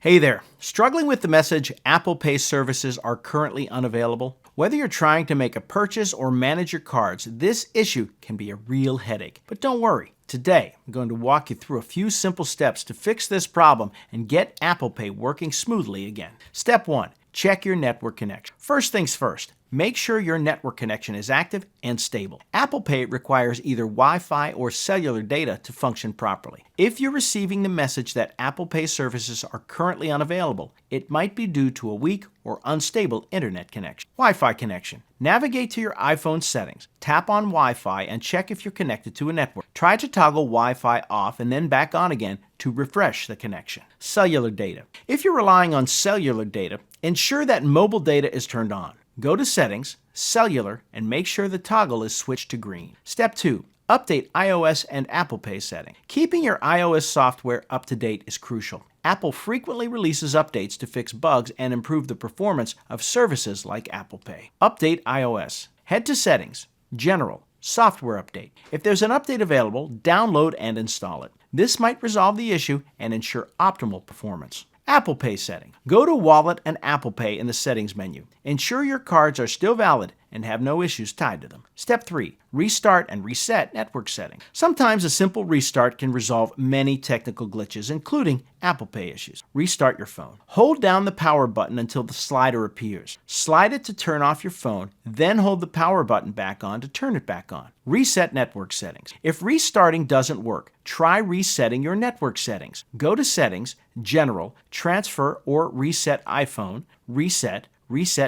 Hey there, struggling with the message Apple Pay services are currently unavailable? Whether you're trying to make a purchase or manage your cards, this issue can be a real headache. But don't worry, today I'm going to walk you through a few simple steps to fix this problem and get Apple Pay working smoothly again. Step 1. Check your network connection. First things first, make sure your network connection is active and stable. Apple Pay requires either Wi-Fi or cellular data to function properly. If you're receiving the message that Apple Pay services are currently unavailable, it might be due to a weak or unstable internet connection. Wi-Fi connection. Navigate to your iPhone settings, tap on Wi-Fi and check if you're connected to a network. Try to toggle Wi-Fi off and then back on again to refresh the connection. Cellular data. If you're relying on cellular data, ensure that mobile data is turned on. Go to Settings, Cellular, and make sure the toggle is switched to green. Step 2. Update iOS and Apple Pay settings. Keeping your iOS software up to date is crucial. Apple frequently releases updates to fix bugs and improve the performance of services like Apple Pay. Update iOS. Head to Settings, General, Software Update. If there's an update available, download and install it. This might resolve the issue and ensure optimal performance. Apple Pay setting. Go to Wallet and Apple Pay in the Settings menu. Ensure your cards are still valid and have no issues tied to them. Step 3. Restart and reset network settings. Sometimes a simple restart can resolve many technical glitches, including Apple Pay issues. Restart your phone. Hold down the power button until the slider appears. Slide it to turn off your phone, then hold the power button back on to turn it back on. Reset network settings. If restarting doesn't work, try resetting your network settings. Go to Settings, General, Transfer or Reset iPhone, Reset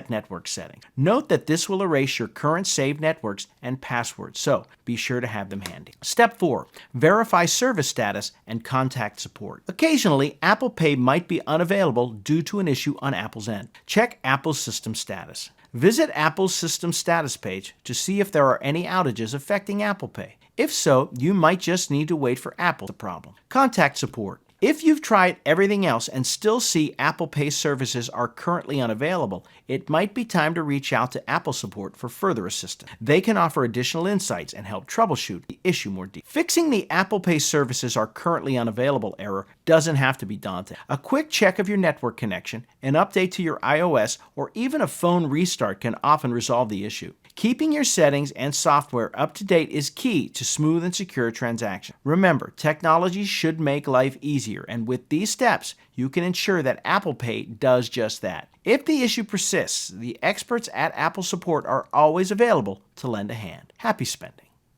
network settings. Note that this will erase your current saved networks and passwords, so be sure to have them handy. Step 4. Verify service status and contact support. Occasionally, Apple Pay might be unavailable due to an issue on Apple's end. Check Apple's system status. Visit Apple's system status page to see if there are any outages affecting Apple Pay. If so, you might just need to wait for Apple to problem. Contact support. If you've tried everything else and still see Apple Pay services are currently unavailable, it might be time to reach out to Apple support for further assistance. They can offer additional insights and help troubleshoot the issue more deeply. Fixing the Apple Pay services are currently unavailable error doesn't have to be daunting. A quick check of your network connection, an update to your iOS, or even a phone restart can often resolve the issue. Keeping your settings and software up to date is key to smooth and secure transactions. Remember, technology should make life easier, and with these steps, you can ensure that Apple Pay does just that. If the issue persists, the experts at Apple Support are always available to lend a hand. Happy spending.